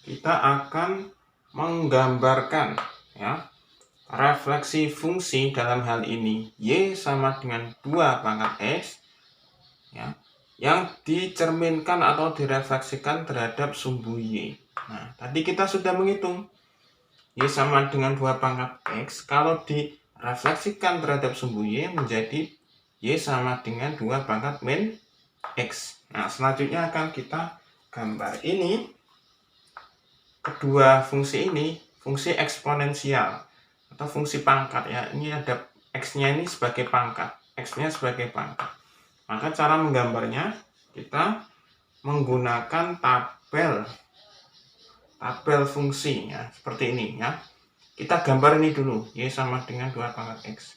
kita akan menggambarkan ya refleksi fungsi dalam hal ini Y sama dengan 2 pangkat X ya, yang dicerminkan atau direfleksikan terhadap sumbu Y. Nah, tadi kita sudah menghitung Y sama dengan 2 pangkat X, kalau direfleksikan terhadap sumbu Y menjadi Y sama dengan 2 pangkat min X. Nah, selanjutnya akan kita gambar ini. Kedua fungsi ini fungsi eksponensial atau fungsi pangkat ya. Ini ada X-nya ini sebagai pangkat, X-nya sebagai pangkat. Maka cara menggambarnya kita menggunakan tabel fungsi ya, seperti ini ya. Kita gambar ini dulu, Y sama dengan 2 pangkat X.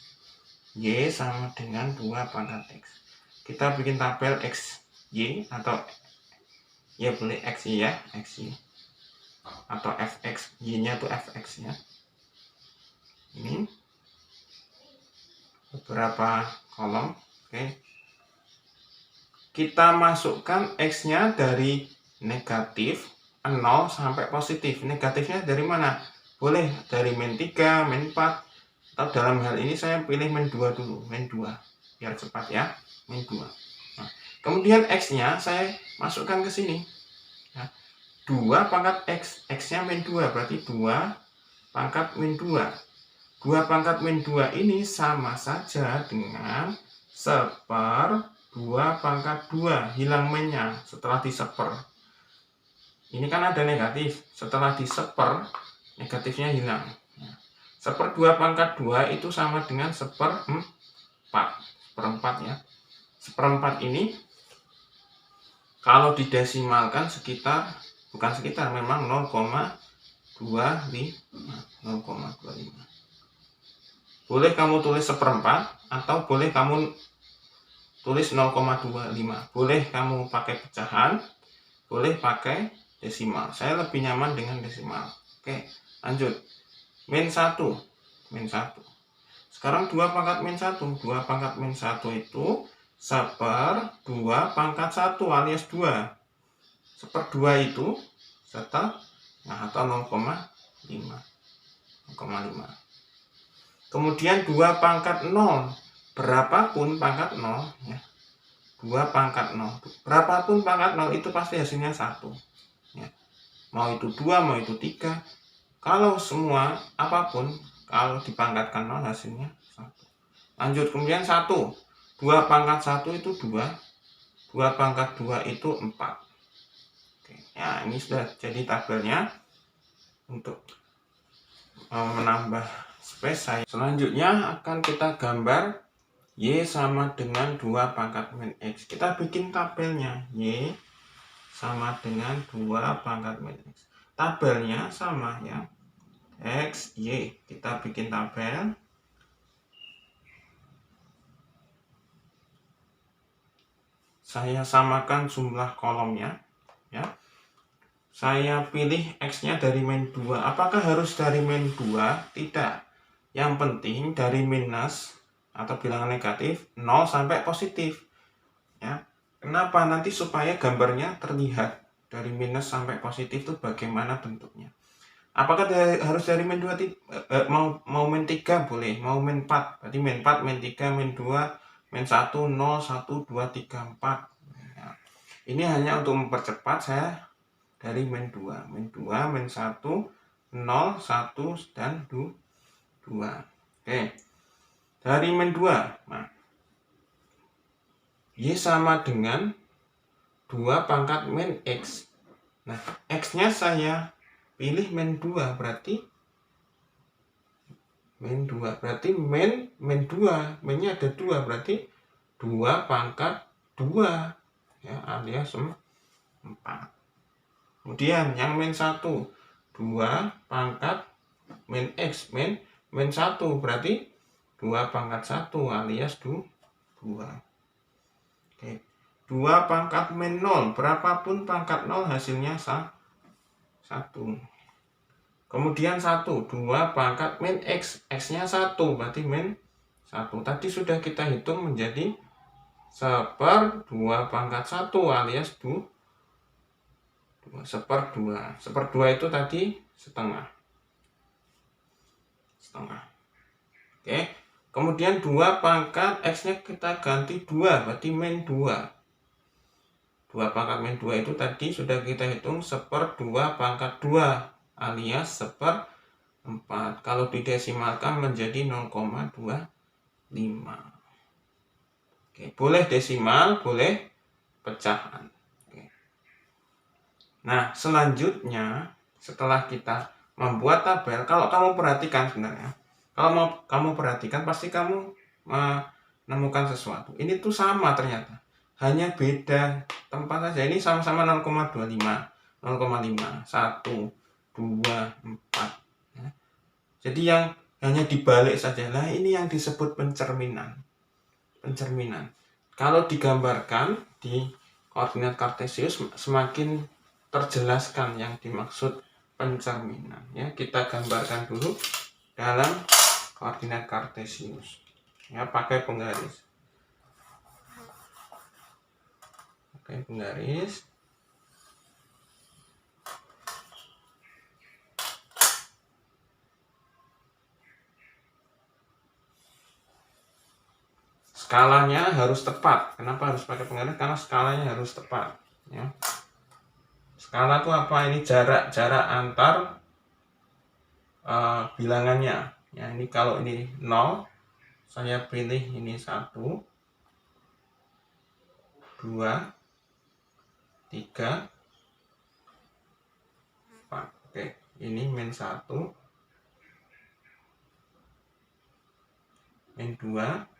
Y sama dengan 2 pangkat X. Kita bikin tabel XY atau ya boleh XY ya, XY atau fx, y-nya itu fx ya. Ini beberapa kolom. Oke, kita masukkan x-nya dari negatif 0 sampai positif. Negatifnya dari mana? Boleh dari min 3, min 4, atau dalam hal ini saya pilih min 2 dulu, min 2 biar cepat ya, min 2. Nah, kemudian x-nya saya masukkan ke sini ya. 2 pangkat X, X-nya min 2, berarti 2 pangkat min 2. 2 pangkat min 2 ini sama saja dengan 1/2 pangkat 2, hilang minnya setelah diseper. Ini kan ada negatif, setelah diseper, negatifnya hilang. 1/2 pangkat 2 itu sama dengan 1/4. 1/4 ya. 1/4 ini kalau didesimalkan memang 0,25. Boleh kamu tulis 1/4 atau boleh kamu tulis 0,25. Boleh kamu pakai pecahan, boleh pakai desimal. Saya lebih nyaman dengan desimal. Oke, lanjut. Min 1. Sekarang 2 pangkat min 1. 2 pangkat min 1 itu 1/2 pangkat 1 alias 2. 1/2 itu setengah atau 0,5. Kemudian 2 pangkat 0. Berapapun pangkat 0 ya. 2 pangkat 0. Berapapun pangkat 0 itu pasti hasilnya 1. Ya. Mau itu 2, mau itu 3. Kalau semua apapun kalau dipangkatkan 0 hasilnya 1. Lanjut, kemudian 1. 2 pangkat 1 itu 2. 2 pangkat 2 itu 4. Oke, ya ini sudah jadi tabelnya. Untuk menambah space selanjutnya akan kita gambar Y sama dengan 2 pangkat min X. Kita bikin tabelnya Y sama dengan 2 pangkat min X. Tabelnya sama ya, X, Y. Kita bikin tabel. Saya samakan jumlah kolomnya ya. Saya pilih X-nya dari min 2. Apakah harus dari min 2? Tidak. Yang penting dari minus atau bilangan negatif 0 sampai positif. Ya. Kenapa? Nanti supaya gambarnya terlihat dari minus sampai positif itu bagaimana bentuknya. Apakah harus dari min 2? Mau min 3 boleh, mau min 4. Berarti min 4, min 3, min 2, min 1, 0, 1, 2, 3, 4. Ya. Ini hanya untuk mempercepat saya dari min 2, min 1, 0, 1, dan 2. Oke, dari min 2, nah, Y sama dengan 2 pangkat min X. Nah, X-nya saya pilih min 2, berarti min 2, berarti min 2, min-nya ada 2, berarti 2 pangkat 2, ya, alias 4. Kemudian yang min 1, 2 pangkat min X, min 1, berarti 2 pangkat 1 alias 2. Oke. 2 pangkat min 0, berapapun pangkat 0 hasilnya 1. Kemudian 1, 2 pangkat min X, X-nya 1, berarti min 1. Tadi sudah kita hitung menjadi 1/2 pangkat 1 alias 2. 1/2. 1/2 itu tadi setengah. Oke. Kemudian 2 pangkat X-nya kita ganti 2, berarti min 2. 2 pangkat min 2 itu tadi sudah kita hitung 1/2 pangkat 2 alias 1/4. Kalau didesimalkan menjadi 0,25. Oke, boleh desimal, boleh pecahan. Oke. Nah, selanjutnya setelah kita membuat tabel, kalau kamu perhatikan sebenarnya, kalau kamu perhatikan pasti kamu menemukan sesuatu. Ini tuh sama ternyata. Hanya beda tempat saja. Ini sama-sama 0,25, 0,5, 1, 2, 4. Ya. Jadi yang hanya dibalik saja. Nah, ini yang disebut pencerminan. Kalau digambarkan di koordinat kartesius semakin terjelaskan yang dimaksud pencerminan. Ya, kita gambarkan dulu dalam koordinat kartesius. Ya, pakai penggaris. Skalanya harus tepat. Kenapa harus pakai penggaris? Karena skalanya harus tepat. Ya. Skala itu apa? Ini jarak antar bilangannya. Ya, ini kalau ini 0, saya pilih ini 1, 2, 3, 4. Oke, ini min 1, min 2,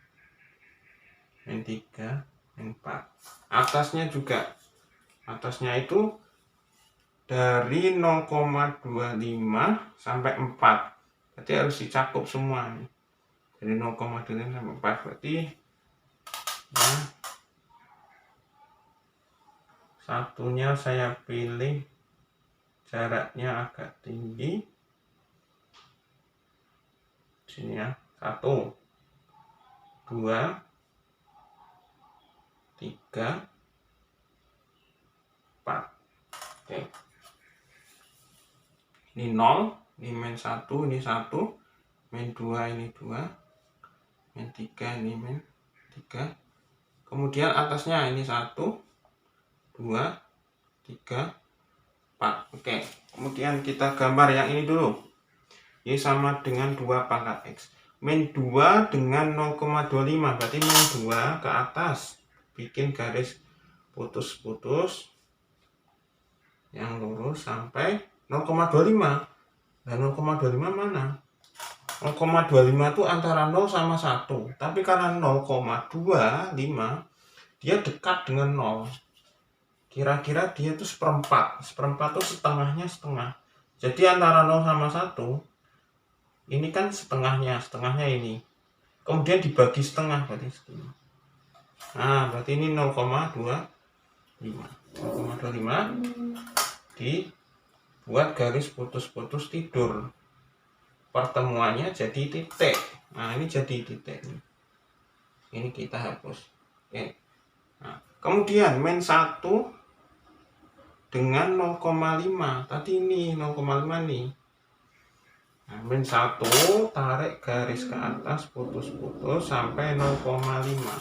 min 3, min 4. Atasnya juga. Atasnya itu dari 0,25 sampai 4. Berarti harus dicakup semua nih. Dari 0,25 sampai 4 berarti ya, satunya saya pilih jaraknya agak tinggi. Sini ya. 1, 2, 3, 4. Oke. Ini 0, ini min 1, ini 1, min 2, ini 2, min 3, ini min 3. Kemudian atasnya ini 1, 2, 3, 4. Oke. Kemudian kita gambar yang ini dulu. Ini sama dengan 2 pangkat X. Min 2 dengan 0,25, berarti min 2 ke atas. Bikin garis putus-putus yang lurus sampai 0,25. Nah, 0,25 mana? 0,25 itu antara 0 sama 1. Tapi karena 0,25 dia dekat dengan 0. Kira-kira dia itu seperempat. Seperempat itu setengahnya setengah. Jadi antara 0 sama 1 ini kan setengahnya ini. Kemudian dibagi setengah berarti segini. Nah, berarti ini 0,25. 0,25 dibuat garis putus-putus tidur. Pertemuannya jadi titik. Nah, ini jadi titik. Ini kita hapus. Oke. Nah, kemudian min 1 dengan 0,5. Tadi ini 0,5 nih. Nah, min 1 tarik garis ke atas putus-putus sampai 0,5.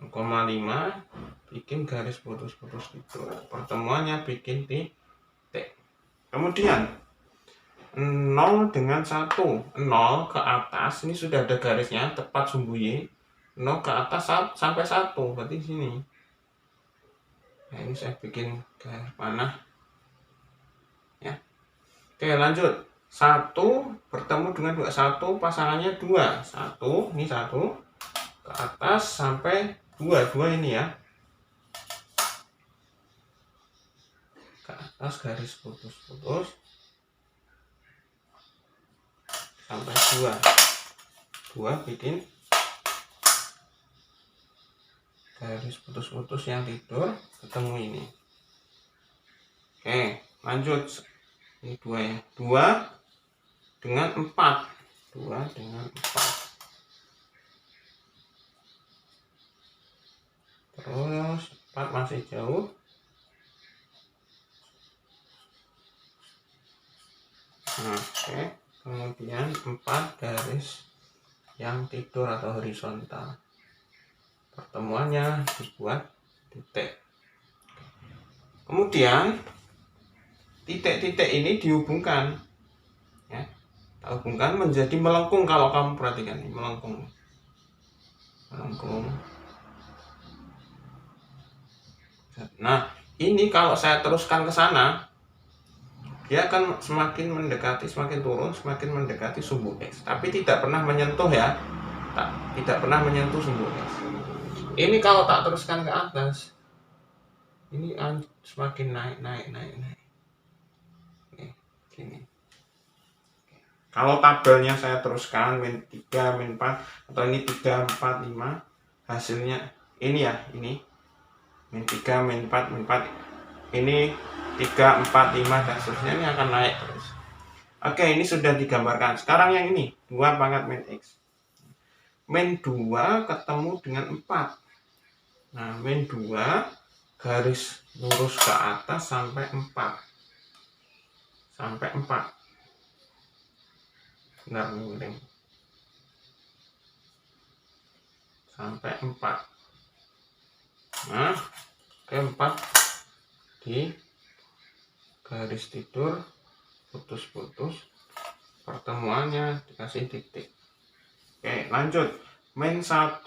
0,5 bikin garis putus-putus itu. Pertemuannya bikin titik. Kemudian 0 dengan 1. 0 ke atas ini sudah ada garisnya tepat sumbu Y. 0 ke atas sampai 1 berarti sini. Nah, ini saya bikin garis panah. Ya. Oke, lanjut. 1 bertemu dengan 2. 1 pasangannya 2. 1, ini 1 ke atas sampai 2. 2 ini ya. Ke atas garis putus-putus sampai 2. 2 bikin garis putus-putus yang tidur ketemu ini. Oke, lanjut. Ini 2 ya. 2 dengan 4. 2 dengan 4. Terus 4 masih jauh. Nah, oke. Kemudian 4 garis yang tidur atau horizontal. Pertemuannya dibuat titik. Kemudian titik-titik ini dihubungkan, ya, hubungkan menjadi melengkung. Kalau kamu perhatikan ini melengkung. Nah, ini kalau saya teruskan ke sana, dia akan semakin mendekati, semakin turun, semakin mendekati sumbu X. Tapi tidak pernah menyentuh, ya, tidak pernah menyentuh sumbu X. Ini kalau tak teruskan ke atas, ini semakin naik. Oke, gini. Kalau tabelnya saya teruskan min 3, min 4, atau ini 3, 4, 5, hasilnya ini, ya, ini min 3, min 4, min 4, ini 3, 4, 5, dan seterusnya, ini akan naik terus. Oke, ini sudah digambarkan. Sekarang yang ini 2 pangkat min X. Min 2 ketemu dengan 4. Nah, min 2 garis lurus ke atas sampai 4. Sampai 4. Bentar, miring. Sampai 4. Nah, ke 4 di garis tidur, putus-putus, pertemuannya dikasih titik. Oke, lanjut. Min 1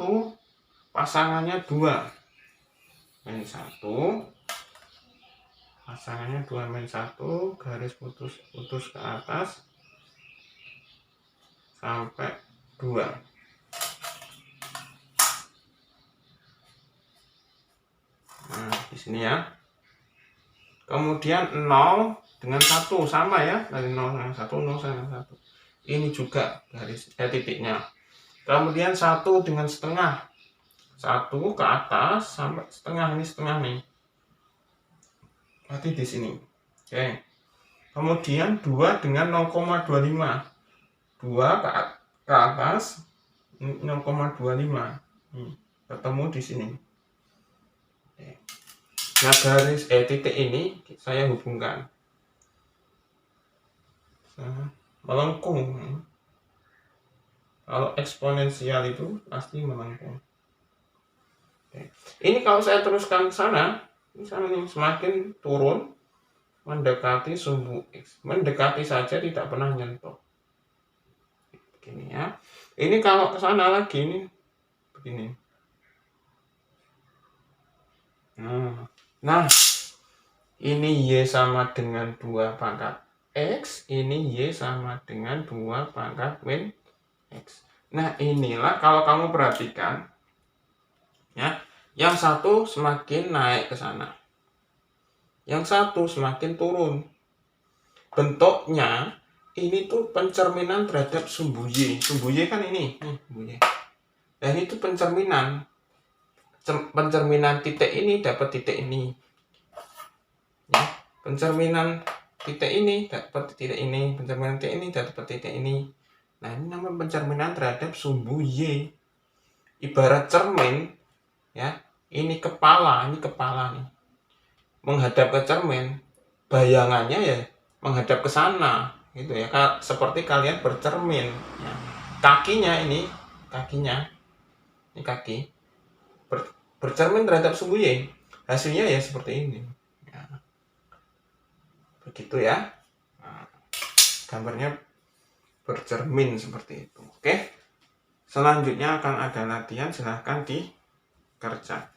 pasangannya 2. Min 1 pasangannya 2, min 1 garis putus-putus ke atas sampai 2. Nah, di sini, ya. Kemudian 0 dengan 1 sama, ya, dari 0 dengan 1, 0 dengan 1. Ini juga garis titiknya. Kemudian 1 dengan setengah. 1 ke atas sampai setengah, ini setengah nih. Berarti di sini. Oke. Kemudian 2 dengan 0,25. 2 ke atas 0,25. Ketemu di sini. Oke. Nah, garis titik ini saya hubungkan. Melengkung. Kalau eksponensial itu pasti melengkung. Oke. Ini kalau saya teruskan ke sana, misalnya semakin turun mendekati sumbu X. Mendekati saja, tidak pernah nyentuh. Begini, ya. Ini kalau ke sana lagi, ini begini. Nah, ini Y sama dengan 2 pangkat X, ini Y sama dengan 2 pangkat min X. Nah, inilah kalau kamu perhatikan, ya, yang satu semakin naik ke sana, yang satu semakin turun. Bentuknya ini tuh pencerminan terhadap sumbu Y. Sumbu Y kan ini, sumbu Y. Dan itu pencerminan titik ini dapat titik ini, ya. Pencerminan titik ini dapat titik ini, pencerminan titik ini dapat titik ini. Nah, ini namanya pencerminan terhadap sumbu Y. Ibarat cermin, ya. Ini kepala nih. Menghadap ke cermin, bayangannya, ya, menghadap ke sana, gitu, ya. Seperti kalian bercermin, ya. Kakinya ini kaki bercermin terhadap sumbu Y. Hasilnya ya seperti ini, ya. Begitu, ya. Nah, gambarnya bercermin seperti itu. Oke. Selanjutnya akan ada latihan, silahkan dikerjakan.